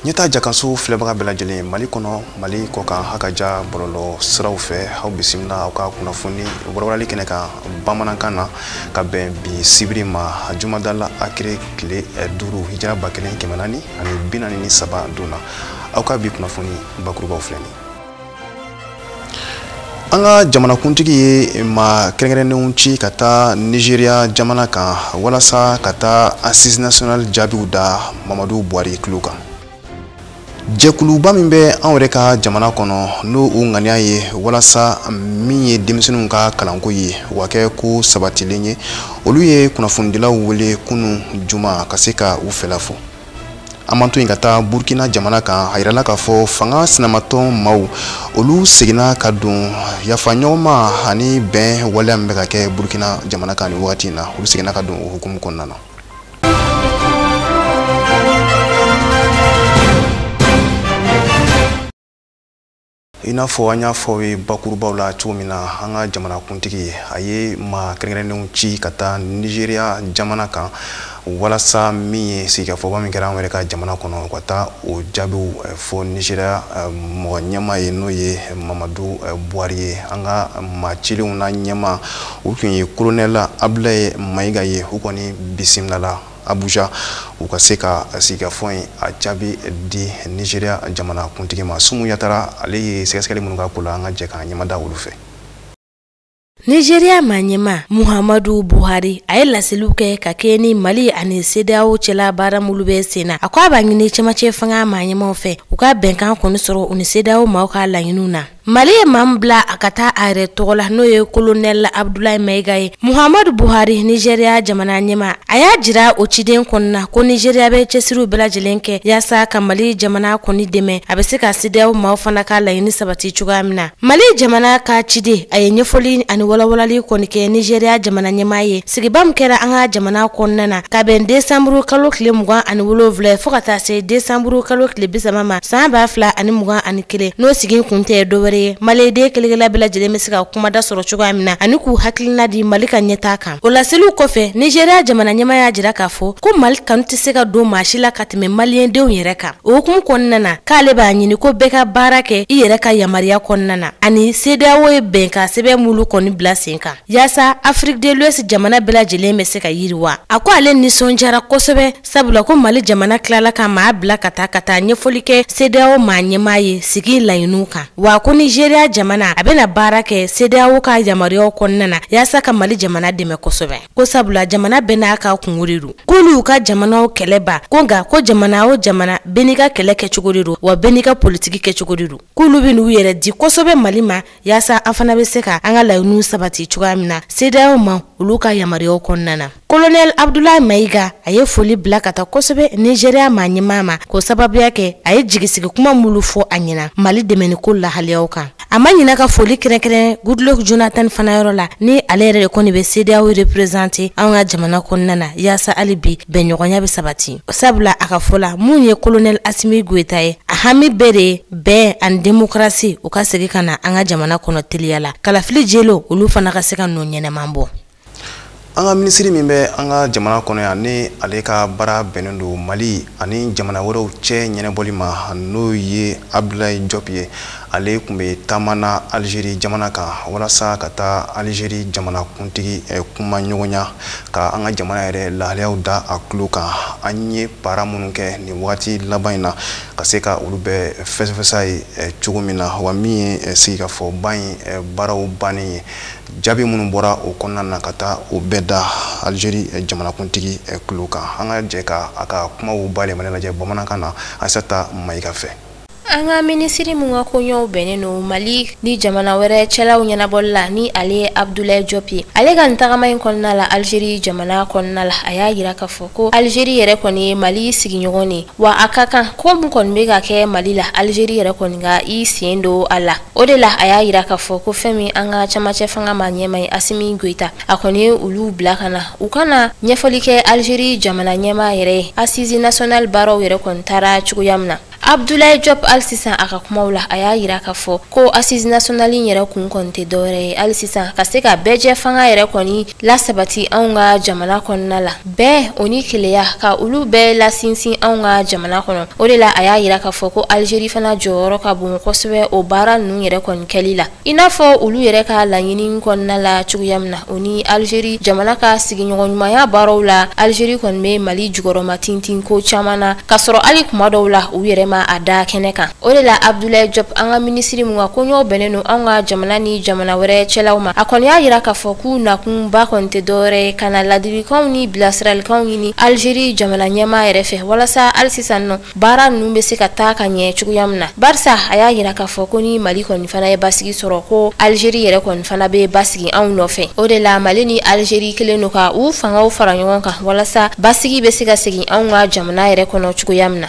Nyeta jakansu filɛbaga bɛɛ lajɛlen Mali kɔnɔ Mali kɔkan hakaja bɔlɔlɔ siraw fɛ aw bisimila aw ka kunnafoni warwarali kɛnɛ kan bamanankan na ka bɛn bi sibiri ma jumadala akire tile 5 hijira 1443 donna aw ka bi kunnafoni bakurubaw filɛni an ka jamanakuntigi ye ma kɛrɛnkɛrɛnnenw ci ka taa Nigeria jamana kan walasa ka taa assise nationale jaabiw da Mamadu Buhari kilo kan. Jɛkuluba min bɛ anw yɛrɛ ka jamana kɔnɔ n'o u ŋaniya ye walasa min ye denmisɛnninw ka kalanko ye wa kɛ ko sabatilen ye olu ye kunnafonidilaw wele kunu juma ka se ka u fɛla fɔ. An man to yen ka taa Burkina jamana kan a yirala k'a fɔ fanga sinamatɔn maaw olu seginna ka don yafaɲɔgɔnma ani bɛn waleya min bɛ ka kɛ Burkina jamana kan ni wagati in na olu seginna ka don o hukumu kɔnɔna na. I n'a fɔ an y'a fɔ ye bakurubaw la cogo min na an ka jamanakuntigi a ye ma kɛrɛnkɛrɛnnenw ci ka taa Nigeria jamana kan walasa min ye sigikafɔba min kɛra an yɛrɛ ka jamana kɔnɔ ka taa o jaabiw fɔ Nigeria mɔgɔ ɲɛma ye n'o ye Mamadu Buhari ye. An ka maa cilenw na ɲɛma u tun ye colonel Abdulaye Mayiga ye u kɔni bisimilala Abuja u ka se ka sigikafɔ in a jaabi di Nigeria jamanakuntigi ma. Sumu Yatara ale ye sɛgɛsɛgɛli minnu ka ko la an ka jɛ k'an ɲɛmada olu fɛ. Nigeria manyema Muhammadu Buhari ay laseliw kɛ ka kɛ ni Mali ani CEDEAO cɛla baara mulu bɛ senna a ko a b'a ɲini cɛmancɛ fanga manyemaw fɛ u ka bɛnkan kɔni sɔrɔ u ni CEDEAO maaw ka laɲiniw na. Mali ye maa min bila a ka taa a yɛrɛ tɔgɔ la n'o ye colonel Abdulaye Mayiga ye. Muhammadu Buhari Nigeria jamana ɲɛma a y'a jira o ciden kɔnɔna ko Nigeria bɛ cɛsiriw bɛɛ lajɛlen kɛ yaasa ka Mali jamana kɔni dɛmɛ a bɛ se ka CEDEAO maaw fana ka laɲini sabati cogoya min na. Mali jamana ka ciden a ye ɲɛfɔli ani walawalali kɔni kɛ Nigeria jamana ɲɛma ye sigiba min kɛra an ka jamana kɔnɔna na ka bɛn décembre kalo tile 27 fo ka taa se décembre kalo tile 30 ma san 2021 n'o sigi kun tɛ dɔ Mali de kelegela bɛɛ lajɛlen bɛ se ka kuma da sɔrɔ cogoya min na ani k'u hakilina di Mali ka ɲɛtaa kan. O laseliw kɔfɛ Nigeria jamana ɲɛma y'a jira k'a fɔ ko Mali kanu tɛ se ka don maa si la ka tɛmɛ Maliendenw yɛrɛ kan. O hukumu kɔnɔna na k'ale b'a ɲini ko bɛɛ ka baara kɛ i yɛrɛ ka yamaruya kɔnɔna na ani CEDEAO ye bɛn ka sɛbɛn mulu kɔni bila sen kan yaasa Afrique de l'Ouest jamana bɛɛ lajɛlen bɛ se ka yiriwa. A ko ale nisɔndiyara kosɛbɛ sabula ko Mali jamana tilala ka maa bila ka taa ɲɛfɔli kɛ CEDEAO maa ɲɛma ye sigi laɲiniw kan wa ko Nigeria jamana a bɛna baara kɛ CEDEAO ka yamaruyaw kɔnɔna na yaasa ka Mali jamana dɛmɛ kosɛbɛ ko sabula jamana bɛɛ n'a ka kungo de don k'olu y'u ka jamanaw kɛlɛba ko nka ko jamana o jamana bɛɛ n'i ka kɛlɛ kɛcogo de don wa bɛɛ n'i ka politiki kɛcogo de don k'olu bɛ n'u yɛrɛ di kosɛbɛ Mali ma yaasa an fana bɛ se ka an ka laɲiniw sabati cogoya min na CEDEAO ma olu ka yamaruyaw kɔnɔna na. Colonel Abdulaye Mayiga a ye foli bila ka taa kosɛbɛ Nigeria maa ɲɛma ma ko sababuya kɛ a ye jigisigi kuma mulu fɔ a ɲɛna Mali dɛmɛni ko lahaliyaw kan. A ma ɲina ka foli kɛrɛnkɛrɛn Goodluck Jonathan fana yɔrɔ la ni ale yɛrɛ de kɔni bɛ CEDEAO représenter an ka jamana kɔnɔna na yaasa hali bi bɛnɲɔgɔnya bɛ sabati. Sabula a ka fɔ la mun ye Colonel Assimi Goïta ye a hami bɛɛ de bɛn ani démocratie u ka segin ka na an ka jamana kɔnɔ teliya la kalafili jelo olu fana ka se ka nɔ ɲɛnɛman bɔ. An ka minisiri min bɛ an ka jamana kɔnɔ yan ni ale ka baara bɛnnen don Mali ani jamana wɛrɛw cɛ ɲɛnɛbɔli ma n'o ye Abdoulaye Diop ye ale tun bɛ taamana Algérie jamana kan walasa ka taa Algérie jamanakuntigi kuma ɲɔgɔnya ka an ka jamana yɛrɛ lahaliyaw da a tulo kan. An ye baara minnu kɛ nin wagati laban in na ka se ka olu bɛɛ fɛsɛfɛsa ye cogo min na wa min ye sigikafɔba in baaraw bannen ye jaabi minnu bɔra o kɔnɔna na ka taa o bɛɛ da Algérie jamanakuntigi tulo kan. An ka jɛ ka a ka kumaw bayɛlɛmani lajɛ bamanankan na Asata Mayiga fɛ. Anga minisiri munga konyo beneno Mali ni jamana wɛrɛ cɛlaw ɲɛnabɔli la ni ale Abdoulaye Diop ye. Ale ka ntagama in kɔnɔna la Algérie jamana kɔnɔna la a y'a yira k'a fɔ ko Algérie yɛrɛ kɔni ye Mali sigiɲɔgɔn ye wa a ka kan ko mun kɔni bɛ ka kɛ Mali la Algérie yɛrɛ kɔni ka I sen don a la. O de la a y'a yira k'a fɔ ko fɛn min an ka cɛmancɛ fanga ma ɲɛma ye Assimi Goïta a kɔni ye olu bila ka na u kana ɲɛfɔli kɛ Algérie jamana ɲɛma yɛrɛ ye assise nationale baaraw yɛrɛ kɔni taara cogoya min na. Abdoulaye Diop hali sisan a ka kumaw la a y'a yira k'a fɔ ko assise nationale yɛrɛ kun kɔni tɛ dɔwɛrɛ ye hali sisan ka se ka bɛɛ fanga yɛrɛ kɔni lasabati anw ka jamana kɔnɔna la bɛɛ o ni keleya ka olu bɛɛ lasinsin anw ka jamana kɔnɔ. O de la a y'a yira k'a fɔ ko Algérie fana jɔyɔrɔ ka bon kosɛbɛ o baara ninnu yɛrɛ kɔni kɛli la i n'a fɔ olu yɛrɛ ka laɲini kɔnɔna la cogoya min na o ni Algérie jamana ka sigiɲɔgɔn ɲumanya baaraw la Algérie kɔni bɛ Mali jukɔrɔma tintin ko caman na ka sɔrɔ hali kuma dɔw la u yɛrɛ ma a da kɛnɛ kan. O de la Abdoulaye Diop an ka minisiri mun ka koɲɔw bɛnnen don an ka jamana ni jamana wɛrɛ cɛlaw ma a kɔni y'a yira k'a fɔ k'u nakun ba kɔni tɛ dɔwɛrɛ ye ka na ladilikanw ni bilasiralikanw ɲini Algérie jamana ɲɛma yɛrɛ fɛ walasa hali sisan nɔ baara ninnu bɛ se ka taa ka ɲɛ cogoya min na. Barisa a y'a yira k'a fɔ ko ni Mali kɔni fana ye basigi sɔrɔ ko Algérie yɛrɛ kɔni fana bɛ basigi anw nɔfɛ. O de la Mali ni Algérie kelen don ka u fangaw fara ɲɔgɔn kan walasa basigi bɛ se ka segin anw ka jamana yɛrɛ kɔnɔ cogoya min na.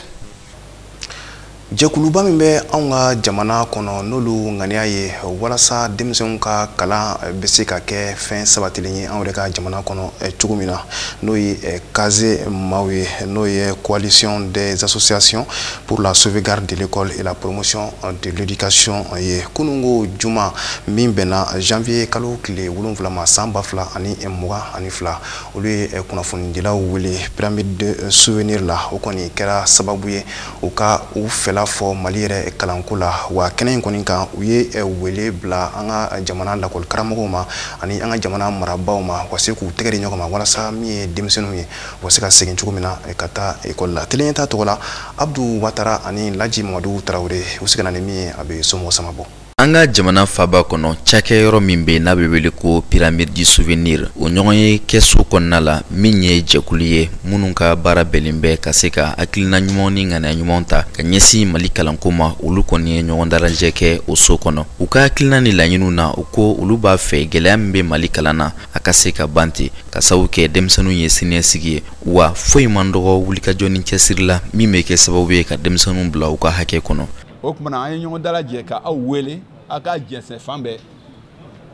Jɛkuluba min bɛ anw ka jamana kɔnɔ n'olu ŋaniya ye walasa denmisɛnw ka kalan bɛ se ka kɛ fɛn sabatilen ye anw yɛrɛ ka jamana kɔnɔ cogo min na n'o ye Kaze maaw ye n'o ye coalition des associations pour la sauvegarde de l'école et la promotion de l'éducation ye kunungo juma min bɛnna janvier kalo tile 7 ma san 2022 olu ye kunnafonidilaw wele pyramide de souvenir la o kɔni kɛra sababu ye u ka u fɛla fɔ Mali yɛrɛ kalanko la wa kɛnɛ in kɔni kan u ye wele bila an ka jamana lakɔli karamɔgɔw ma ani an ka jamana marabaaw ma wa se k'u tɛgɛ di ɲɔgɔn ma walasa min ye denmisɛnninw ye u se ka segin cogo min na ka taa ekɔli la. Telen ta tɔgɔ la Abdou Watara ani Laji Mamadu Tarawele u se ka na ni min ye a bɛ somɔgɔ sama bɔ. An ka jamana faba kɔnɔ cakɛyɔrɔ min bɛ n'a bɛ wele ko pyramide du souvenir o ɲɔgɔn ye kɛso kɔnɔna la min ye jɛkulu ye minnu ka baara bɛnlen bɛ ka se ka hakilina ɲuman ni ŋaniya ɲuman ta ka ɲɛsin Mali kalanko ma olu kɔni ye ɲɔgɔn dalajɛ kɛ o so kɔnɔ. U ka hakilina ni laɲiniw na u ko olu b'a fɛ gɛlɛya min bɛ Mali kalan na a ka se ka ban ten ka sababu kɛ denmisɛnninw ye siniɲɛsigi ye wa foyi man dɔgɔ wulikajɔ ni cɛsiri la min bɛ kɛ sababu ye ka denmisɛnninw bila u ka hakɛ kɔnɔ. O kumana an ye ɲɔgɔn dalajɛ ka aw wele a ka jɛnsɛn fan bɛɛ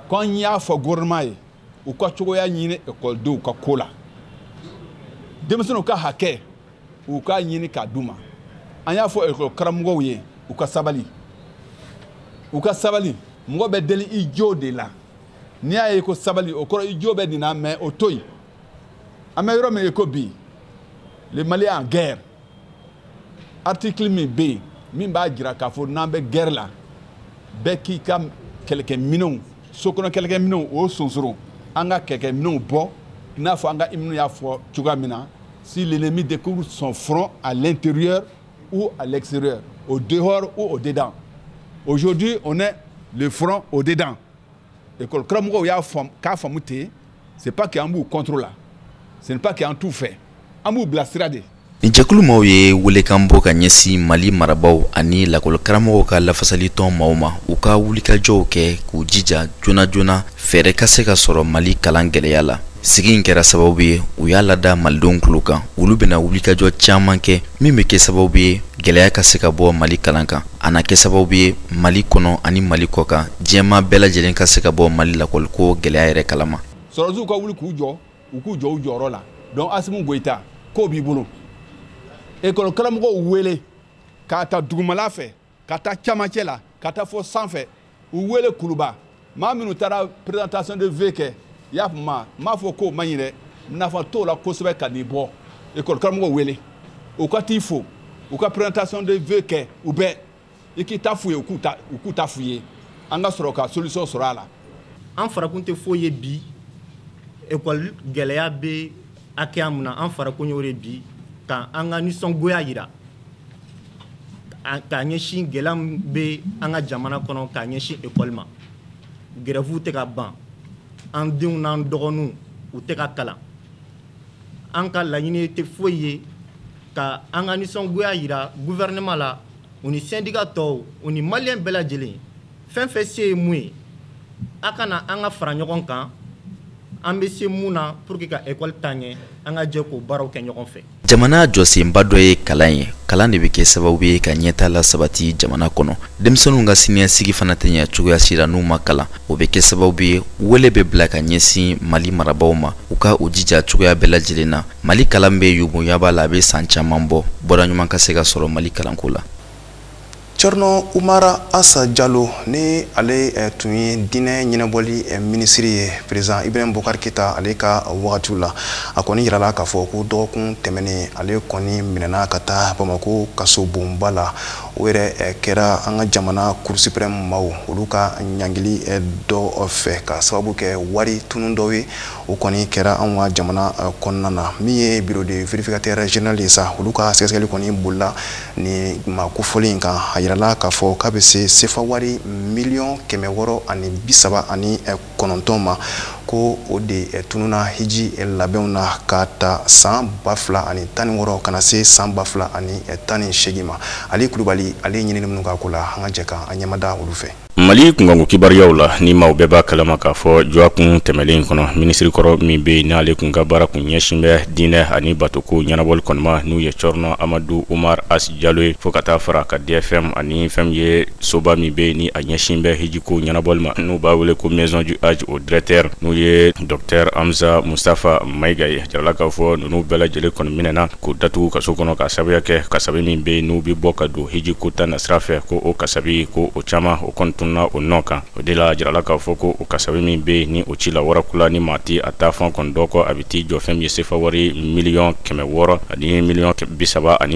ko n y'a fɔ gouvernement ye u ka cogoya ɲini ekɔlidenw ka ko la denmisɛnninw ka hakɛ u ka ɲini k'a d'u ma an y'a fɔ ekɔli karamɔgɔw ye u ka sabali mɔgɔ bɛ deli i jo de la n'i y'a ye ko sabali o kɔrɔ i jo bɛ nin na mais o to yen an bɛ yɔrɔ min ye ko bi le Mali en guerre article min bɛ yen min b'a jira k'a fɔ n'an bɛ guerre la bɛɛ k'i ka kɛlɛkɛminɛnw sokɔnɔ kɛlɛkɛminɛnw o sonsoro an ka kɛlɛkɛminɛnw bɔ i n'a fɔ an ka hymne y'a fɔ cogoya min na si l'ennemi découvre son front à l'intérieur ou à l'extérieur au dehors ou au dedans. Aujourd'hui on est le front au dedans. École karamɔgɔw y'a faamu k'a faamu ten c'est pas qu'an b'u contre la ce n'est pas qu'an t'u fɛ an b'u bilasira de. Ni jɛkulu maaw ye welekan bɔ ka ɲɛsin Mali marabaaw ani lakɔli karamɔgɔw ka lafasalitɔn maaw ma u ka wulikajɔw kɛ k'u jija joona joona fɛɛrɛ ka se ka sɔrɔ Mali kalan gɛlɛya la. Sigi in kɛra sababu ye u y'a lada malidenw tulo kan olu bɛna wulikajɔ caman kɛ min bɛ kɛ sababu ye gɛlɛya ka se ka bɔ Mali kalan kan a na kɛ sababu ye Mali kɔnɔ ani Mali kɔ kan diɲɛma bɛɛ lajɛlen ka se ka bɔ Mali lakɔliko gɛlɛya yɛrɛ kalama. Sɔrɔsiw ka wuli k'u jɔ u jɔyɔrɔ la donc Assimi Goïta k'o b'i bolo. École karamɔgɔw wele k'a ta dugumala fɛ ka taa camancɛ la ka taa fɔ sanfɛ u wele kuluba maa minnu taara présentation de vœux kɛ i y'a faamu m'a fɔ k'o man ɲi dɛ nafa t'o la kosɛbɛ ka n'i bɔ école karamɔgɔw wele u ka t'i fo u ka présentation de vœux kɛ u bɛɛ i k'i ta f'u ye u k'u ta f'u ye an ka sɔrɔ ka solution sɔrɔ a la. An farakun tɛ foyi ye bi école gɛlɛya bɛ hakɛya mun na an farakun y'o de bi ka an ka nisɔngoya yira k'a ɲɛsin gɛlɛya min bɛ an ka jamana kɔnɔ k'a ɲɛsin ekɔli ma grève tɛ ka ban an denw n'an dɔgɔninw u tɛ ka kalan an ka laɲini tɛ foyi ye ka an ka nisɔngoya yira gouvernement la u ni syndicat tɔw u ni malien bɛɛ lajɛlen fɛn fɛn se ye mun ye a kana an ka fara ɲɔgɔn kan an bɛ se mun na pour que ka école taa ɲɛ an ka jɛ k'o baaraw kɛ ɲɔgɔn fɛ. jamana jɔsenba dɔ ye kalan ye kalan de bɛ kɛ sababu ye ka ɲɛta la sabati jamana kɔnɔ denmisɛnninw ka siniɲɛsigi fana tɛ ɲɛ cogoya si la n'u ma kalan o bɛ kɛ sababu ye wele bɛ bila ka ɲɛsin mali marabaaw ma u ka u jija cogoya bɛɛ lajɛlen na mali kalan bɛ yugunya b'a la a bɛ san caman bɔ bɔda ɲuman ka se ka sɔrɔ mali kalanko la. Cerno Umara Assa Diallo ni ale tun ye diinɛ ɲɛnabɔli minisiri ye président Ibrahim Boubacar Keïta ale ka wagatiw la a kɔni yirala k'a fɔ ko dɔgɔkun tɛmɛnen ale kɔni minɛna ka taa Bamako kaso bonba la o yɛrɛ kɛra an ka jamana Cour suprême maaw olu ka ɲangili dɔ fɛ ka sababu kɛ wari tunun dɔw ye o kɔni kɛra an ka jamana kɔnɔna na min ye bureau de vérificateur général ye sa olu ka sɛgɛsɛgɛli kɔni bolila ni ma kofɔli in kan a yirala k'a fɔ k'a bɛ se sefa wari $639 ma ko o de tununa hiji labɛnw na ka ta san 2016 kana se san 2018 ma Ali Kulubali ale ɲinini minnu ka ko la an ka jɛ ka an ɲɛmada olu fɛ. Mali kunkanko kibaruyaw la ni maaw bɛɛ b'a kalama k'a fɔ jɔkun tɛmɛlen kɔnɔ minisiri kɔrɔ min bɛ yen n'ale kun ka baara kun ɲɛsin bɛ diinɛ ani batoko ɲɛnabɔli kɔni ma n'u ye Cerno Amadou Umar Assa Diallo ye fo ka taa fara ka DFM ani fɛn ye soba min bɛ yen ni a ɲɛsin bɛ hijiko ɲɛnabɔli ma n'u b'a wele ko maison du hajj au directeur n'u ye Dr Hamza Mustafa Mayiga ye jarala k'a fɔ ninnu bɛɛ lajɛlen kɔni minɛna k'o datugu kaso kɔnɔ ka sababuya kɛ kasabi min bɛ yen n'u bɛ bɔ ka don hijiko ta na sira fɛ ko o kasabi ko o caman o kɔni tununa o nɔ kan o de la jarala k'a fɔ ko o kasabi min bɛ yen ni o ci la warakula ni maati a taa fan kɔni dɔ kɔ a bɛ t'i jɔ fɛn ye sefa wari $600,000 ani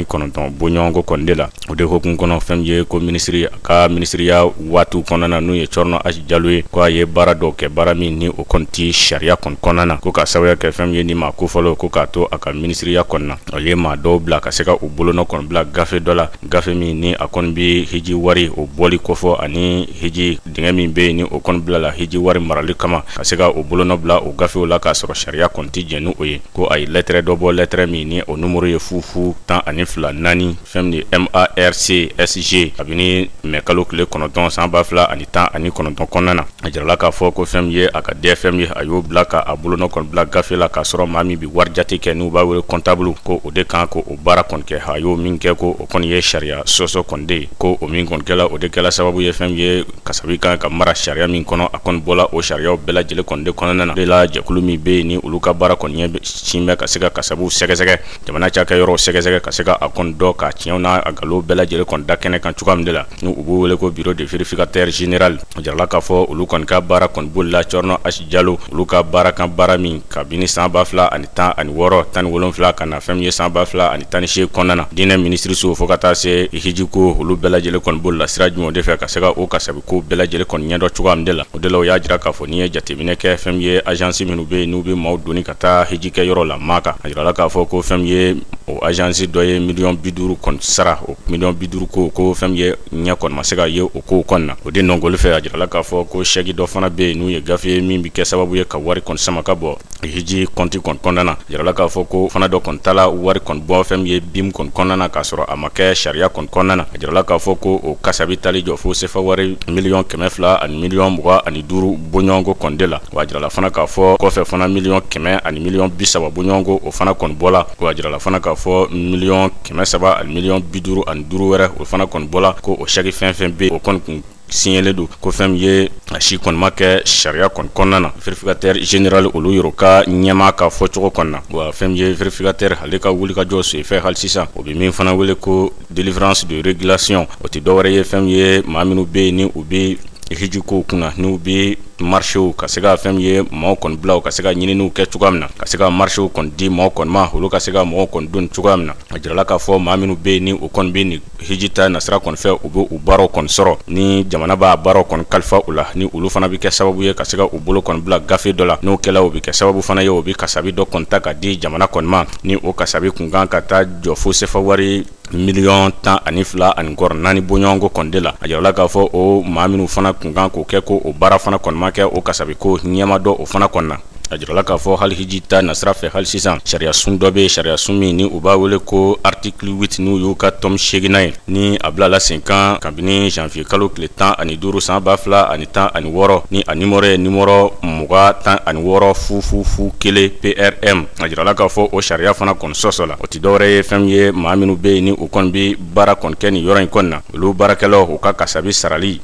$39 bɔɲɔgɔnko kɔni de la o de hokumu kɔnɔ fɛn ye ko minisiri a ka minisiriya waatiw kɔnɔna na n'u ye Cerno Assa Diallo ye ko a ye baara dɔw kɛ baara min ni o kɔni ti sariya kɔni kɔnɔna na ko ka sababuya kɛ fɛn ye ni maa kofɔlɔ ko k'a to a ka minisiriya kɔni na o ye maa dɔw bila ka se ka u bolonɔ kɔni bila gafe dɔ la gafe min ni a kɔni bɛ hiji wari o bɔli kɔfɔ ani hiji dingɛ min bɛ yen ni o kɔni bila la hiji wari marali kama ka se ka o bolonɔ bila o gafew la k'a sɔrɔ sariya kɔni ti jɛn ni o ye ko a ye lɛtɛrɛ dɔ bɔ lɛtɛrɛ min ni o numero ye 01024 fɛn de MARCSG kabini kalo tile 9 san 2019 kɔnɔna na a jirala k'a fɔ ko fɛn ye a ka DFM ye a y'o bila ka a bolonɔ kɔni bila gafe la k'a sɔrɔ maa min bi wari jate kɛ n'u b'a wele comptable ko o de kan ko o baara kɔni kɛ a y'o min kɛ ko o kɔni ye sariya sɔsɔ kɔni de ko o min kɔni kɛla o de kɛla sababu ye fɛn ye kasabi kan ka mara sariya min kɔnɔ a kɔni bɔla o sariyaw bɛɛ lajɛlen kɔni de kɔnɔna na de la jɛkulu min bɛ yen ni olu ka baara kɔni ɲɛ sin bɛ ka se ka kasabu sɛgɛsɛgɛ jamana cakɛyɔrɔ sɛgɛsɛgɛ ka se ka a kɔni dɔ ka tiɲɛw n'a a galo bɛɛ lajɛlen kɔni da kɛnɛ kan cogoya min de la ni u b'u wele ko bureau de vérificateur général jarala k'a fɔ olu kɔni ka baara kɔni bolila Cerno Assa Diallo olu ka baara kan baara min kabini san 2016 17 ka na fɛn ye san 2018 kɔnɔna na diinɛ minisiri so fo ka taa se hijiko olu bɛɛ lajɛlen kɔni bolila sira jumɛn de fɛ ka se ka o kasabi ko bɛɛ lajɛlen kɔni ɲɛdɔ cogoya min de la o de la o y'a jira k'a fɔ n'i ye jateminɛ kɛ fɛn ye agence minnu bɛ yen n'u bɛ maaw donni ka taa hijikɛ yɔrɔ la Maka a jirala k'a fɔ ko fɛn ye o agence dɔ ye $50,000 kɔni sara o $50,000 ko fɛn ye ɲɛ kɔni ma se ka ye o ko kɔni na o de nɔngoli fɛ a jirala k'a fɔ ko chèque dɔ fana bɛ yen n'u ye gafe min bi kɛ sababu ye ka wari kɔni sama ka bɔ hiji compte kɔni kɔnɔna na jirala k'a fɔ ko fana dɔ kɔni tala wari kɔni bɔ fɛn ye BIM kɔni kɔnɔna na k'a sɔrɔ a ma kɛ sariya kɔni kɔnɔna na a jirala k'a fɔ ko o kasabi tali jɔ fo sefa wari $200,000 ani $25,000 bɔɲɔgɔnko kɔni de la wa jirala fana k'a fɔ kɔfɛ fana $100,000 ani $30,000 bɔɲɔgɔnko o fana kɔni bɔla wa jirala fana k'a fɔ $700,000 ani $55,000 wɛrɛ o fana kɔni bɔla ko o chèque fɛn bɛ o kɔni kun signalé do ko fɛn ye a si kɔni ma kɛ sariya kɔni kɔnɔna na vérificateur général olu yɛrɛ ka ɲɛma ka fɔ cogo kɔnɔ na wa fɛn ye vérificateur ale ka wuli ka jɔ so fɛ hali sisan o bɛ min fana wele ko délivrance de régulation o tɛ dɔwɛrɛ ye fɛn ye maa minnu bɛ yen ni u bɛ hijiko kunna n'u bɛ marchew ka se ka fɛn ye maaw kɔni bila ka se ka ɲininiw kɛ cogoya min na ka se ka marchew kɔni di maaw kɔni ma olu ka se ka mɔgɔw kɔni don cogoya min na a jirala k'a fɔ maa minnu bɛ yen ni o kɔni bɛ nin hijita nasira kɔni fɛ u bɛ u baaraw kɔni sɔrɔ ni jamana b'a baaraw kɔni kalifa u la ni olu fana bɛ kɛ sababu ye ka se ka u bolo kɔni bila gafe dɔ la n'o kɛla o bɛ kɛ sababu fana ye o bɛ kasabi dɔ kɔni ta ka di jamana kɔni ma ni o kasabi kun kan ka taa jɔ fo sefa wari $12,4 bɔɲɔgɔnko kɔni de la a jirala k'a fɔ o maa minnu fana kun kan k'o kɛ ko o baara fana kɔni ma kɛ o kasabi ko ɲɛma dɔ o fana kɔni na a jirala k'a fɔ hali hiji ta nasira fɛ hali sisan sariya sun dɔ bɛ sariya sun min ni u b'a wele ko article 8 n'u y'u ka tome 8nan ye ni a bilala sen kan kabini janvier kalo tile 15 san 2016 ni a numéro ye numéro 2016 fu kelen PRM a jirala k'a fɔ o sariya fana kɔni sɔsɔ la o ti dɔwɛrɛ ye fɛn ye maa minnu bɛ yen ni u kɔni bɛ baara kɔni kɛ nin yɔrɔ in kɔni na olu baarakɛlaw u ka kasabi sarali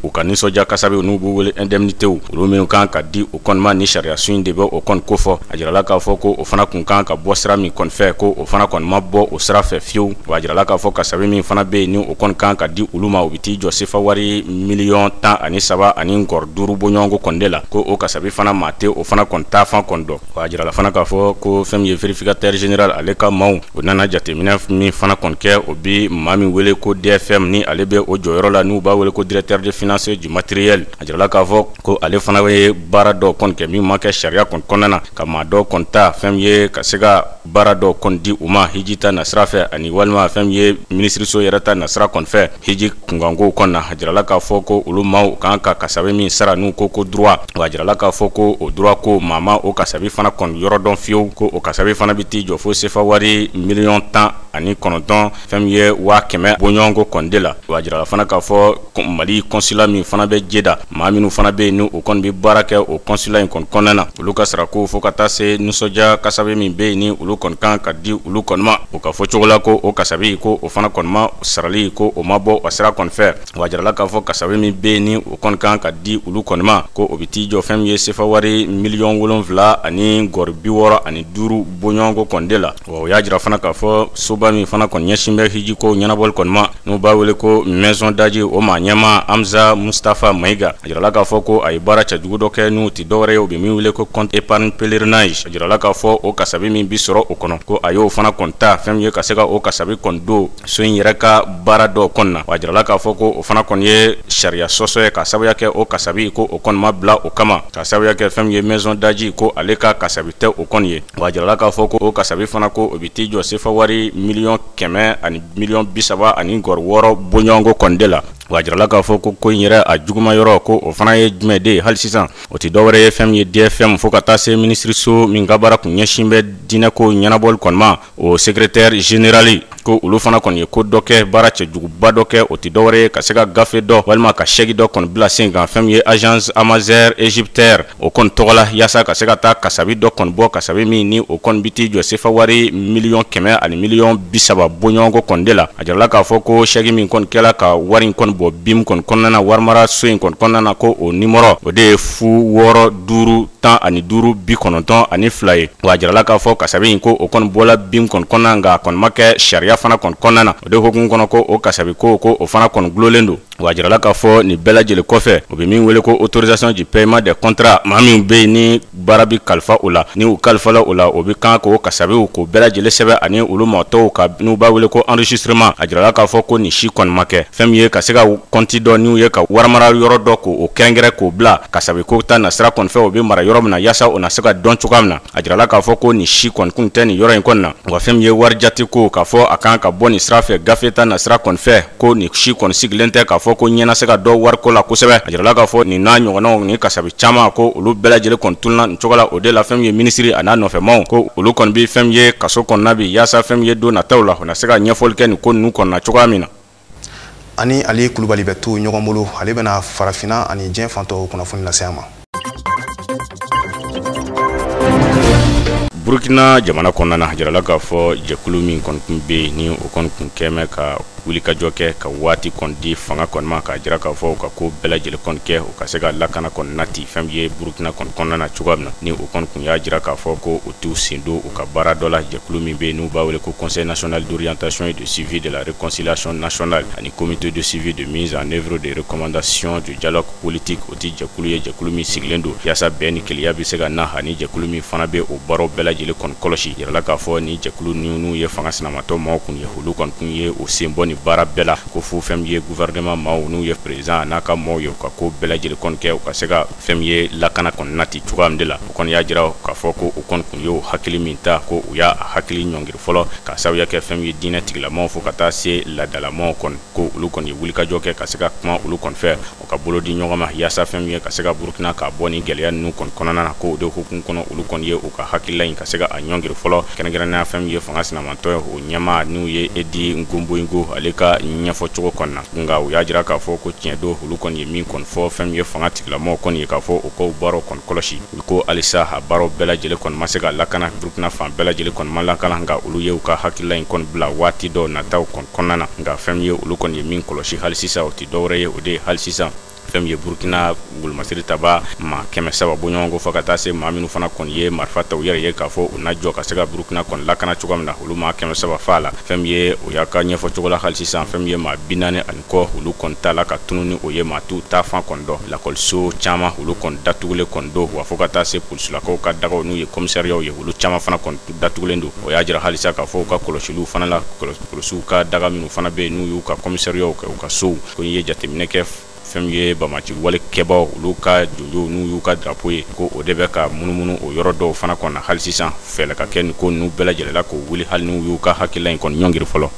u ka nisɔndiya kasabi n'u b'u wele indemnité olu minnu kan ka di o kɔni ma ni sariya sun de bɛ o kɔni kofɔ a jirala k'a fɔ ko o fana kun kan ka bɔ sira min kɔni fɛ ko o fana kɔni ma bɔ o sira fɛ fiyewu wa a jirala k'a fɔ kasabi min fana bɛ yen ni o kɔni kan ka di olu ma o bɛ t'i jɔ sefa wari $13 ani nkɔrɔ 5 bɔɲɔgɔnko kɔni de la ko o kasabi fana maa tɛ o fana kɔni taa fan kɔni dɔn wa a jirala fana k'a fɔ ko fɛn ye vérificateur général ale ka maaw o nana jateminɛ min fana kɔni kɛ o bi maa min wele ko DFM ni ale bɛ o jɔyɔrɔ la n'u b'a wele ko directeur de finance du matériel a jirala k'a fɔ ko ale fana ye baara dɔ kɔni kɛ min ma kɛ sariya kɔni kɔnɔna na ka maa dɔ kɔni ta fɛn ye ka se ka baara dɔ kɔni di u ma hiji ta nasira fɛ ani walima fɛn ye ministriso yɛrɛ ta nasira kɔni fɛ hiji kunkanko kɔni na a jirala k'a fɔ ko olu maaw kan ka kasabi min sara n'u ko droit wa a jirala k'a fɔ ko o droit ko maa ma o kasabi fana kɔni yɔrɔ dɔn fiyewu ko o kasabi fana bɛ t'i jɔ fo sefa wari $10,019 fɛn ye $100,000 bɔɲɔgɔnko kɔni de la wa a jirala fana k'a fɔ Mali consulat min fana bɛ Jeda maa minnu fana bɛ yen ni o kɔni bɛ baara kɛ o consulat in kɔni kɔnɔna na olu ka sarako fo ka taa se nisɔndiya kasabi min bɛ yen ni olu kɔni kan ka di olu kɔni ma o ka fɔ cogo la ko o kasabi ko o fana kɔni ma sarali ko o ma bɔ o sira kɔni fɛ wa a jirala k'a fɔ kasabi min bɛ yen ni o kɔni kan ka di olu kɔni ma ko o bɛ t'i jɔ fɛn ye sefa wari $7,000,000 ani nkɔri 65 bɔɲɔgɔnko kɔni de la wa o y'a jira fana k'a fɔ soba min fana kɔni ɲɛsin bɛ hiji ko ɲɛnabɔli kɔni ma n'u b'a wele ko maison daji o maa ɲɛma Amza Mustafa Mayiga a jirala k'a fɔ ko a ye baara cɛjugu dɔ kɛ n'u ti dɔwɛrɛ ye o bɛ min wele ko compte épargne pèlerinage a jirala k'a fɔ o kasabi min bi sɔrɔ o kɔnɔ ko a y'o fana kɔni ta fɛn ye ka se ka o kasabi kɔni don so in yɛrɛ ka baara dɔ kɔni na wa a jirala k'a fɔ ko o fana kɔni ye sariya sɔsɔ ye ka sababuya kɛ o kasabi ko o kɔni ma bila o kama ka sababuya kɛ fɛn ye maison daji ko ale ka kasabi tɛ o kɔni ye wa a jirala k'a fɔ ko o kasabi fana ko o bɛ t'i jɔ sefa wari $1,100,000 ani $30,000 ani nkɔri 6 bɔɲɔgɔnko kɔni de la wa a jirala k'a fɔ ko in yɛrɛ a juguma yɔrɔ ko o fana ye jumɛn de ye hali sisan o ti dɔwɛrɛ ye fɛn ye DFM fo ka taa se ministriso min ka baara kun ɲɛsin bɛ diinɛko ɲɛnabɔli kɔni ma o secrétaire général ko olu fana kɔni ye ko dɔ kɛ baara cɛjuguba dɔ kɛ o ti dɔwɛrɛ ye ka se ka gafe dɔ walima ka chèque dɔ kɔni bila sen kan fɛn ye agence Amazer Égyptaire o kɔni tɔgɔ la yaasa ka se ka taa kasabi dɔ kɔni bɔ kasabi min ni o kɔni bi t'i jɔ sefa wari $1,100,000 ani $30,000 bɔɲɔgɔnko kɔni de la a jirala k'a fɔ ko chèque min kɔni kɛla ka wari in kɔni bɔ BIM kɔni kɔnɔna na warimara so in kɔni kɔnɔna na ko o numéro o de ye 651092 ye wa a jirala k'a fɔ kasabi in ko o kɔni bɔla BIM kɔni kɔnɔna nka a kɔni ma kɛ sariya fana kɔni kɔnɔna na o de hokumu kɔnɔ ko o kasabi ko o fana kɔni gulolen don wa a jirala k'a fɔ nin bɛɛ lajɛlen kɔfɛ o bɛ min wele ko autorisation du paiement des contrats maa min bɛ yen ni baara bi kalifa o la ni u kalifala o la o bɛ kan k'o kasabiw k'o bɛɛ lajɛlen sɛbɛn ani olu mɔtɔw ka n'u b'a wele ko enregistrement a jirala k'a fɔ ko nin si kɔni ma kɛ fɛn min ye ka se ka compte dɔ n'u ye ka warimara yɔrɔ dɔ k'o kɛrɛnkɛrɛn k'o bila kasabi ko ta nasira kɔni fɛ o bɛ mara yɔrɔ min na yaasa o na se ka dɔn cogoya min na a jirala k'a fɔ ko nin si kɔni kun tɛ nin yɔrɔ in kɔni na wa fɛn min ye wari jate ko k'a fɔ a kan ka bɔ nin sira fɛ gafe ta nasira kɔni fɛ ko nin si kɔni sigilen tɛ k'a fɔ ko ɲɛna se ka dɔ wariko la kosɛbɛ a jirala k'a fɔ nin n'a ɲɔgɔnnaw ni kasabi caman ko olu bɛɛ lajɛlen kɔni tununa nin cogo la o de la fɛn min ye ministre a n'a nɔfɛmaw ko olu kɔni bɛ fɛn min ye kaso kɔnɔna bi yaasa fɛn min ye don nataw la o na se ka ɲɛfɔli kɛ nin ko ninnu kɔnɔna cogoya min na ani Ali Kulubali bɛ to ɲɔgɔn bolo ale bɛna farafinna ani diɲɛ fantɔw kunnafoni lase an ma. Burkina jamana kɔnɔna na a jirala k'a fɔ jɛkulu min kɔni tun bɛ yen ni o kɔni tun kɛmɛ ka wulikajɔ kɛ ka waati kɔni di fanga kɔni ma k'a jira k'a fɔ u ka ko bɛɛ lajɛlen kɔni kɛ u ka se ka lakana kɔni nati fɛn ye Burkina kɔni kɔnɔna na cogoya min na ni o kɔni tun y'a jira k'a fɔ ko u t'u sen don u ka baara dɔ la jɛkulu min bɛ yen n'u b'a wele ko Conseil national d'orientation et de suivi de la réconciliation nationale ani comité de suivi de mise en œuvre des recommandations du dialogue politique o ti jɛkulu ye jɛkulu min sigilen don yaasa bɛn ni keleya bɛ se ka na ani jɛkulu min fana bɛ o baaraw bɛɛ lajɛlen kɔni kɔlɔsi yirala k'a fɔ ni jɛkulu n'u ye fanga sinamatɔ maaw kun ye olu kɔni kun ye o sen bɔ ni baara bɛɛ la ko fu fɛn ye gouvernement maaw n'u ye président n'a ka maaw ye ka ko bɛɛ lajɛlen kɔni kɛ u ka se ka fɛn ye lakana kɔni nati cogoya min de la o kɔni y'a jira k'a fɔ ko u kɔni kun y'o hakili min ta ko u y'a hakili ɲɔngiri fɔlɔ ka sababuya kɛ fɛn ye diinɛ tigilamaaw fo ka taa se laadalamaaw kɔni ko olu kɔni ye wulikajɔ kɛ ka se ka kuma olu kɔni fɛ o ka bolo di ɲɔgɔn ma yaasa fɛn ye ka se ka Burkina ka bɔ ni gɛlɛya ninnu kɔni kɔnɔna na ko o de hukumu kɔnɔ olu kɔni ye u ka hakilila in ka se ka a ɲɔngiri fɔlɔ kɛrɛnkɛrɛnnenya fɛn ye fanga sinamantɔ ye o ɲɛmaa n'u ye Edi Ngomboingo ale ka ɲɛfɔ cogo kɔnɔ na nka u y'a jira k'a fɔ ko tiɲɛ don olu kɔni ye min kɔni fɔ fɛn ye fanga tigilamaaw kɔni ye k'a fɔ o ko baaraw kɔni kɔlɔsi ko halisa a baaraw bɛɛ lajɛlen kɔni ma se ka lakana Burkina fan bɛɛ lajɛlen kɔni ma lakana nka olu ye u ka hakilila in kɔni bila waati dɔw nataw kɔni kɔnɔna na nka fɛn ye olu kɔni ye min kɔlɔsi hali sisan o tɛ dɔwɛrɛ ye o de ye hali sisan fɛn ye Burkina wulumasiri taba maa 300 bɔɲɔgɔnko fɔ ka taa se maa minnu fana kɔni ye marifa ta u yɛrɛ ye k'a fɔ u na jɔ ka se ka Burkina kɔni lakana cogoya min na olu maa 300 fa la fɛn ye o y'a ka ɲɛfɔ cogo la hali sisan fɛn ye maa 40 ani kɔ olu kɔni ta la ka tunu ni o ye maa t'u ta fan kɔni dɔ lakɔliso caman olu kɔni datugulen kɔni don wa fɔ ka taa se polisilakaw ka dagaw n'u ye komisariyaw ye olu caman fana kɔni datugulen don o y'a jira halisa k'a fɔ u ka kɔlɔsiliw fana la polisiw ka daga minnu fana bɛ yen n'u y'u ka komisariyaw kɛ u ka sow ko ye jateminɛ kɛ fɛn ye bamaci wale kɛbaw olu ka jojo n'u y'u ka drapeau ye ko o de bɛ ka munumunu o yɔrɔ dɔw fana kɔnɔ hali sisan fɛlɛ ka kɛ nin ko ninnu bɛɛ lajɛlen la k'o wuli hali n'u y'u ka hakilila in kɔni ɲɔngiri fɔlɔ.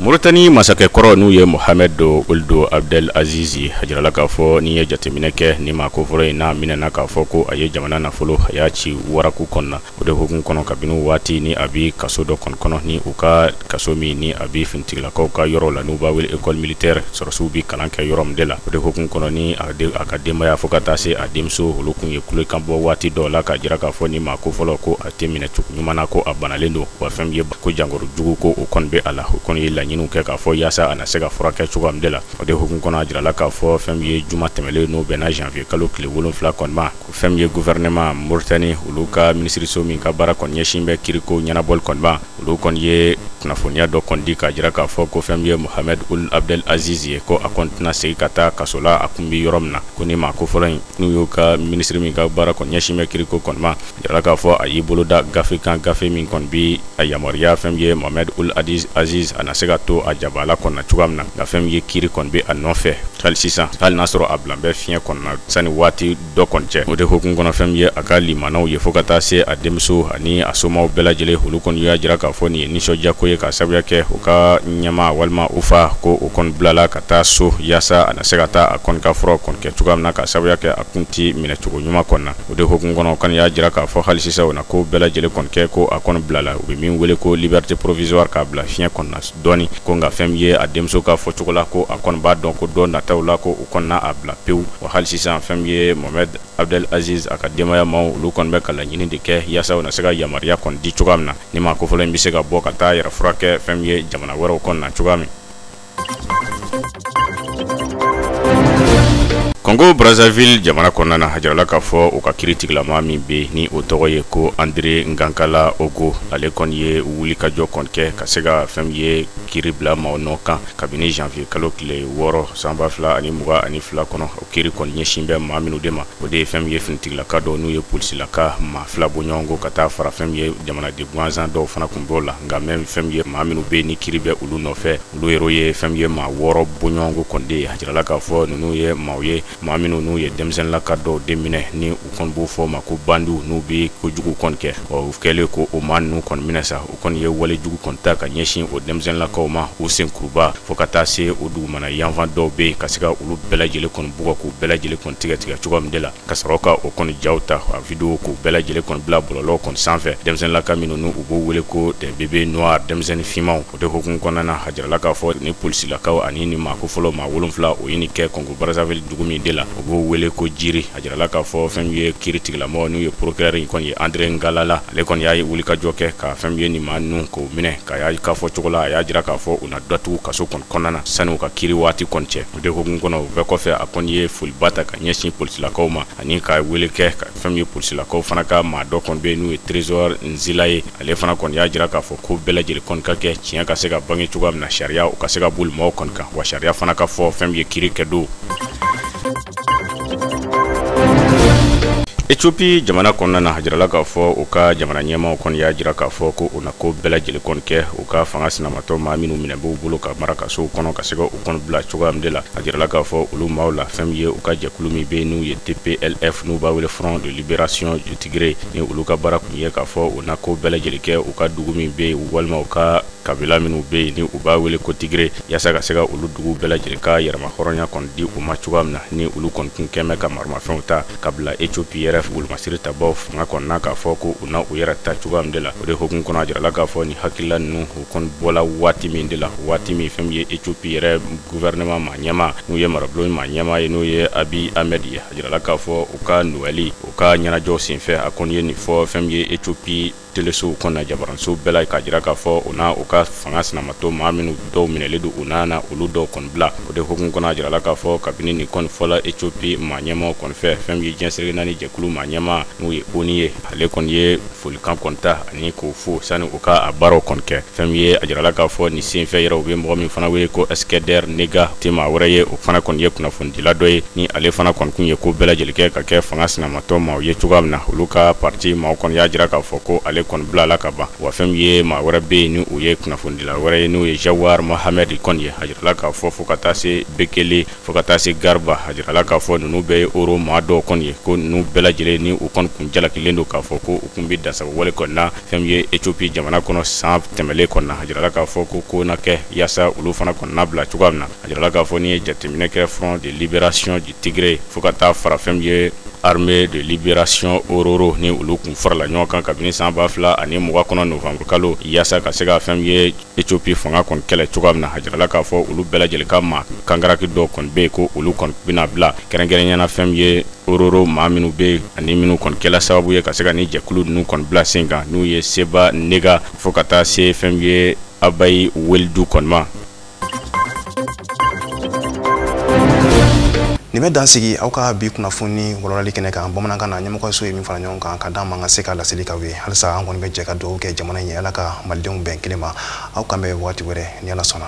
Mauritanie masakɛ kɔrɔ n'u ye Mohamed Ould Abdel Aziz a jirala k'a fɔ ni ye jateminɛ kɛ ni maa ko fɔlɔ in n'a minɛna k'a fɔ ko a ye jamana nafolo a y'a ci waraku kɔnɔna o de hukumu kɔnɔ kabini waati ni a bi kaso dɔ kɔnɔ ni u ka kaso min ni a bi finitigilakaw ka yɔrɔ la n'u b'a wele école militaire sɔrɔsiw bi kalan kɛ yɔrɔ min de la o de hukumu kɔnɔ ni a ka denbaya fo ka taa se a denmuso olu kun ye kulekan bɔ waati dɔw la k'a jira k'a fɔ ni maa ko fɔlɔ ko a tɛ minɛ cogo ɲuman na ko a banalen don wa fɛn ye ko jangoro jugu ko o kɔni bɛ a la o kɔni ye laɲiniw kɛ k'a fɔ yaasa a na se ka furakɛ cogoya min de la o de hukumu kɔnɔ a jirala k'a fɔ fɛn ye juma tɛmɛlen n'o bɛnna janvier kalo tile 7 kɔni ma fɛn ye gouvernement Mauritanie olu ka minisiriso min ka baara kɔni ɲɛsin bɛ kiriko ɲɛnabɔli kɔni ma olu kɔni ye kunnafoniya dɔ kɔni di k'a jira k'a fɔ ko fɛn ye Mohamed Ould Abdel Aziz ye ko a kɔni tɛna segin ka taa kaso la a kun bi yɔrɔ min na ko ni maa ko fɔlɔ in n'u y'u ka minisiri min ka baara kɔni ɲɛsin bɛ kiriko kɔni ma jirala k'a fɔ a y'i bolo da gafe kan gafe min kɔni bi a yamaruya fɛn ye Mohamed Ould Aziz a na se ka to a jabala kɔnɔ cogoya min na nka fɛn ye kiri kɔni bɛ a nɔfɛ hali sisan hali n'a sɔrɔ a bilan bɛ fiɲɛ kɔnɔna sani waati dɔ kɔni cɛ o de hukumu kɔnɔ fɛn ye a ka limanaw ye fo ka taa se a denmuso ani a somaw bɛɛ lajɛlen olu kɔni y'a jira k'a fɔ nin ye nisɔndiya ko ye ka sababuya kɛ u ka ɲɛma walima u fa ko o kɔni bilala ka taa so yaasa a na se ka taa a kɔni ka fura kɔni kɛ cogoya min na ka sababuya kɛ a kun ti minɛ cogo ɲuman kɔni na o de hukumu kɔnɔ o kɔni y'a jira k'a fɔ hali sisan o na ko bɛɛ lajɛlen kɔni kɛ ko a kɔni bilala u bɛ min wele ko liberté provisoire k'a bila fiɲɛ kɔnɔna dɔɔni ko nka fɛn ye a denmuso ka fɔ cogo la ko a kɔni b'a dɔn ko dɔn nataw la ko u kɔni n'a bila pewu wa hali sisan fɛn ye Mohamed Abdel Aziz a ka denbaya maaw olu kɔni bɛ ka laɲini de kɛ yaasa u na se ka yamaruya kɔni di cogoya min na ni maa ko fɔlɔ in bɛ se ka bɔ ka taa yɛrɛ furakɛ fɛn ye jamana wɛrɛw kɔnɔna na cogoya min. Congo Brazzaville jamana kɔnɔna na a jirala k'a fɔ u ka kiritigilama min bɛ ni o tɔgɔ ye ko André Ngankala Ogo ale kɔni ye wulikajɔ kɔni kɛ ka se ka fɛn ye kiri bila maaw nɔ kan kabini janvier kalo tile 6 san 2022 kɔnɔ o kiri kɔni ɲɛsin bɛ maa minnu de ma o de ye fɛn ye finitigilaka dɔw n'u ye polisilaka maa 2 bɔ ɲɔgɔn kɔ ka taa fara fɛn ye jamanaden gansan dɔw fana kun b'o la nka même fɛn ye maa minnu bɛ ni kiri bɛ olu nɔfɛ olu yɛrɛ ye fɛn ye maa 6 bɔ ɲɔgɔn kɔ kɔni de ye a jirala k'a fɔ ninnu ye maaw ye maa minnu n'u ye denmisɛnninlaka dɔw den minɛ ni u kɔni b'u fɔ ma ko bandiw n'u bɛ kojugu kɔni kɛ u kɛlen ko o maa ninnu kɔni minɛ sa u kɔni ye wale jugu kɔni ta ka ɲɛsin o denmisɛnninlakaw ma u senkuruba fo ka taa se o dugumana yanfan dɔw bɛ yen ka se ka olu bɛɛ lajɛlen kɔni bugɔ k'u bɛɛ lajɛlen kɔni tigɛ cogoya min de la ka sɔrɔ ka o kɔni jaw ta a video k'u bɛɛ lajɛlen kɔni bila bɔlɔlɔw kɔni sanfɛ denmisɛnninlaka minnu n'u b'u wele ko des bébés noirs denmisɛnnin finmanw o de hukumu kɔnɔna na a jirala k'a fɔ ni polisilakaw ani ni maa ko fɔlɔ maa 7 o ye nin kɛ Congo Brazzaville dugu min de la o b'o wele ko jiri a jirala k'a fɔ fɛn ye kiri tigilamɔgɔ n'u ye procureur in kɔni ye André Ngalala ale kɔni y'a ye wulikajɔ kɛ ka fɛn ye nin maa ninnu k'o minɛ ka y'a k'a fɔ cogo la a y'a jira k'a fɔ u na datugu kaso kɔni kɔnɔna na sani u ka kiri waati kɔni cɛ o de hukumu kɔnɔ o bɛɛ kɔfɛ a kɔni ye foliba ta ka ɲɛsin polisilakaw ma ani ka wele kɛ ka fɛn ye polisilakaw fana ka maa dɔ kɔni bɛ yen n'u ye Trésor Nzila ye ale fana kɔni y'a jira k'a fɔ ko bɛɛ lajɛlen kɔni ka kɛ tiɲɛ ka se ka bange cogoya min na sariya u ka se ka boli maaw kɔni kan wa sariya fana ka fɔ fɛn ye kiri kɛ don. Ethiopie jamana kɔnɔna na hajirala k'a fɔ u ka jamana ɲɛmaaw kɔni y'a jira k'a fɔ ko u na ko bɛɛ lajɛlen kɔni kɛ u ka fanga sinamatɔ maa minnu minɛ b'u bolo ka mara ka sow kɔnɔ ka se ka u kɔni bila cogoya min de la a jirala k'a fɔ olu maaw la fɛn min ye u ka jɛkulu min bɛ n'u ye TPLF n'u b'a wele Front de Libération du Tigré ni olu ka baara kun ye k'a fɔ u na ko bɛɛ lajɛlen kɛ u ka dugu min bɛ yen walima u ka kabila minnu bɛ yen ni u b'a wele ko Tigré yaasa ka se ka olu dugu bɛɛ lajɛlen ka yɛrɛma hɔrɔnya kɔni di u ma cogoya min na ni olu kɔni kun kɛmɛ ka maramafɛnw ta ka bila Ethiopie yɛrɛ wolomasiri ta bɔ fanga kɔnɔna k'a fɔ ko u na u yɛrɛ ta cogoya min de la o de hukumu kɔnɔ a jirala k'a fɔ ni hakilila ninnu u kɔni bɔla waati min de la waati min fɛn min ye Ethiopie yɛrɛ gouvernement ma ɲɛma n'u ye marabolo ma ɲɛma ye n'o ye Abiy Ahmed ye a jirala k'a fɔ u ka nɔgɔyali u ka ɲɛnajɛw senfɛ a kɔni ye nin fɔ fɛn min ye Ethiopie teleso kɔnɔna jabaranso bɛɛ la k'a jira k'a fɔ u na u ka fanga sinamatɔ maa minnu dɔw minɛlen don u na olu dɔw kɔni bila o de hukumu kɔnɔ a jirala k'a fɔ kabini nin kɔni fɔla Ethiopie maa ɲɛmaw kɔni fɛ fɛn min ye diɲɛsɛrɛgɛ naani jɛkulu maa ɲɛma n'u ye ONU ye ale kɔni ye folikan kɔni ta ani k'o fo sani u ka a baaraw kɔni kɛ fɛn min ye a jirala k'a fɔ nin senfɛ yɛrɛ u bɛ mɔgɔ min fana wele ko Eskeder Nega te maa wɛrɛ ye o fana kɔni ye kunnafonidila dɔ ye ni ale fana kɔni kun ye ko bɛɛ lajɛlen kɛ ka kɛ fanga sinamatɔ maaw ye cogoya min na olu ka parti maaw kɔni y'a jira k'a fɔ ko ale kɔni bilala ka ban wa fɛn min ye maa wɛrɛ bɛ yen ni o ye kunnafonidila wɛrɛ ye n'o ye Jawar Mohamed kɔni ye a jirala k'a fɔ fo ka taa se Bekele fo ka taa se Garba a jirala k'a fɔ ninnu bɛɛ ye oro maa dɔw kɔni ye ko ninnu bɛɛ lajɛlen ni u kɔni kun jalakilen don k'a fɔ ko u kun bɛ dansago wale kɔni na fɛn min ye Ethiopie jamana kɔnɔ san tɛmɛlen kɔni na a jirala k'a fɔ ko na kɛ yaasa olu fana kɔni na bila cogoya min na a jirala k'a fɔ ni ye jateminɛ kɛ Front de Libération du Tigré fo ka taa fara fɛn min ye Armée de Libération Ororo ni olu kun farala ɲɔgɔn kan kabini san 2020 kɔnɔ Novembre kalo yaasa ka se ka fɛn min ye Ethiopie fanga kɔni kɛlɛ cogoya min na a jirala k'a fɔ olu bɛɛ lajɛlen ka maa kangaraki dɔw kɔni bɛ yen ko olu kɔni bɛna bila kɛrɛnkɛrɛnɲɛna fɛn min ye Ororo maa minnu bɛ yen ani minnu kɔni kɛla sababu ye ka se ka ni jɛkulu ninnu kɔni bila sen kan n'u ye Seba Nega fo ka taa se fɛn min ye Abayi Weldu kɔni ma. Nin bɛ dansigi aw ka bi kunnafoni walawalali kɛnɛ kan bamanankan na ɲɛmɔgɔso ye min fara ɲɔgɔn kan ka d'an ma an ka se ka laseli k'aw ye halisa an kɔni bɛ jɛ ka dugawu kɛ jamana in ye ala ka malidenw bɛn kelen ma aw kan bɛ waati wɛrɛ ni ala sɔnna.